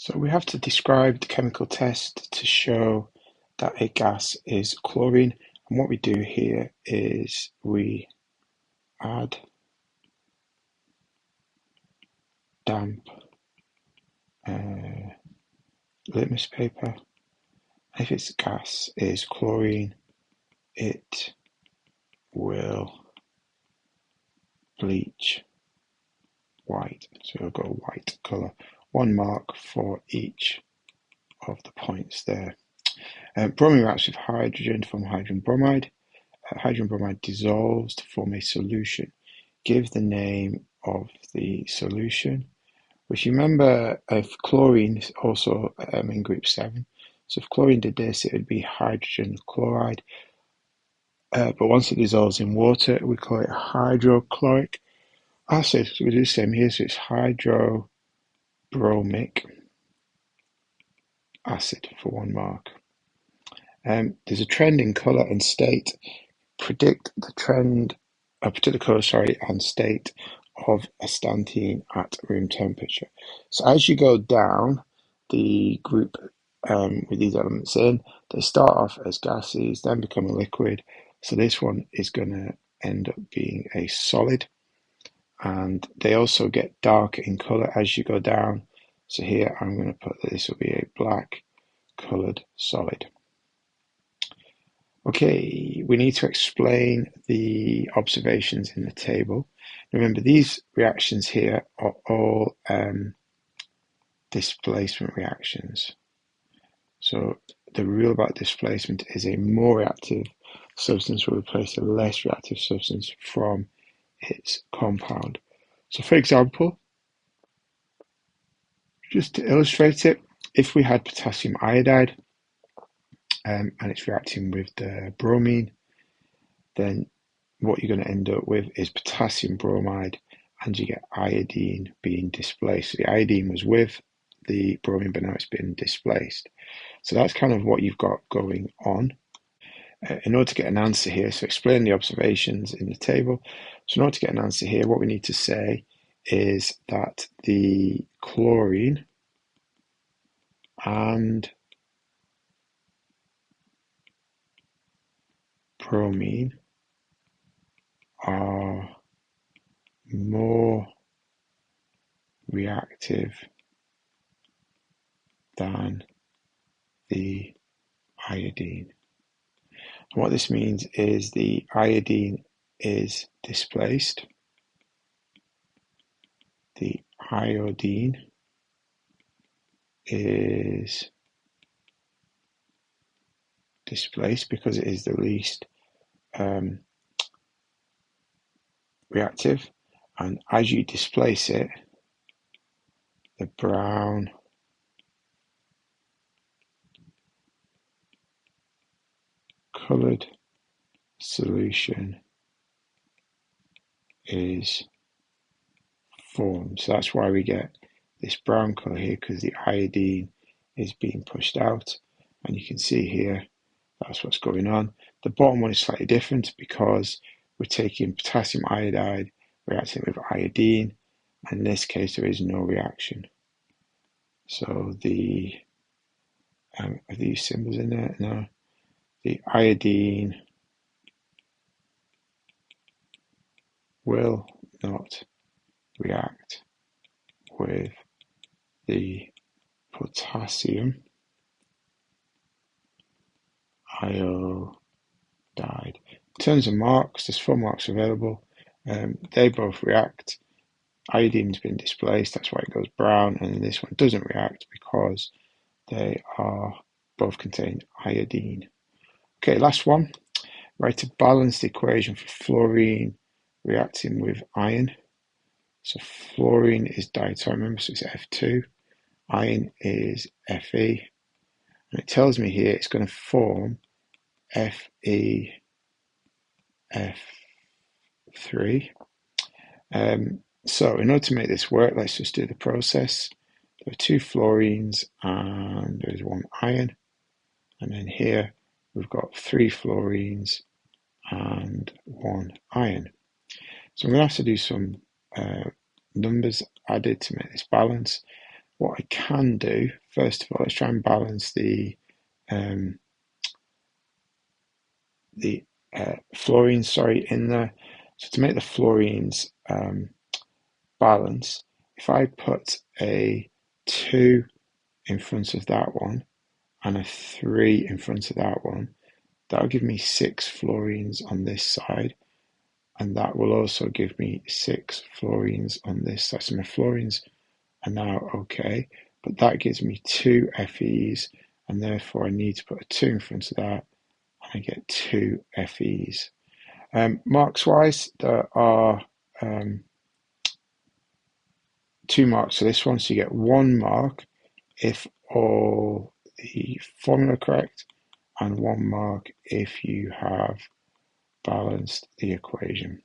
So we have to describe the chemical test to show that a gas is chlorine. And what we do here is we add damp litmus paper. If its gas is chlorine, it will bleach white. So it'll go white colour. 1 mark for each of the points there. Bromine reacts with hydrogen to form hydrogen bromide. Hydrogen bromide dissolves to form a solution. Give the name of the solution, which you remember if chlorine is also in group 7. So if chlorine did this, it would be hydrogen chloride. But once it dissolves in water, we call it hydrochloric acid. So we do the same here. So it's hydrobromic acid for 1 mark. There's a trend in colour and state. Predict the trend, predict the colour, and state of astatine at room temperature. So as you go down the group with these elements in, they start off as gases, then become a liquid. So this one is going to end up being a solid. And they also get darker in colour as you go down. So here I'm going to put that this will be a black coloured solid. Okay, we need to explain the observations in the table. Remember, these reactions here are all displacement reactions. So the rule about displacement is a more reactive substance will replace a less reactive substance from its compound. So for example, just to illustrate it, if we had potassium iodide and it's reacting with the bromine, then what you're going to end up with is potassium bromide, and you get iodine being displaced. So the iodine was with the bromine, but now it's been displaced. So that's kind of what you've got going on. In order to get an answer here, so explain the observations in the table. So in order to get an answer here, what we need to say is that the chlorine and bromine are more reactive than the iodine. And what this means is the iodine is displaced, the iodine is displaced because it is the least reactive, and as you displace it, the brown coloured solution is formed. So that's why we get this brown colour here, because the iodine is being pushed out, and you can see here that's what's going on. The bottom one is slightly different because we're taking potassium iodide reacting with iodine, and in this case there is no reaction. So the are these symbols in there? No. The iodine will not react with the potassium iodide. In terms of marks, there's 4 marks available. They both react. Iodine's been displaced, that's why it goes brown, and this one doesn't react because they are both contain iodine. Okay, last one. Write a balanced equation for fluorine reacting with iron. So fluorine is diatomic, remember, so it's F2. Iron is Fe. And it tells me here it's going to form FeF3. So in order to make this work, let's just do the process. There are 2 fluorines and there's 1 iron. And then here we've got 3 fluorines and 1 iron. So I'm going to have to do some numbers added to make this balance. what I can do, first of all, let's try and balance the fluorines, in there. So to make the fluorines balance, if I put a 2 in front of that one and a 3 in front of that one, that'll give me 6 fluorines on this side, and that will also give me 6 fluorines on this side. So my fluorines are now okay, but that gives me 2 Fe's, and therefore I need to put a 2 in front of that, and I get 2 Fe's. Marks wise, there are 2 marks for this one, so you get 1 mark if all the formula are correct, and 1 mark if you have balanced the equation.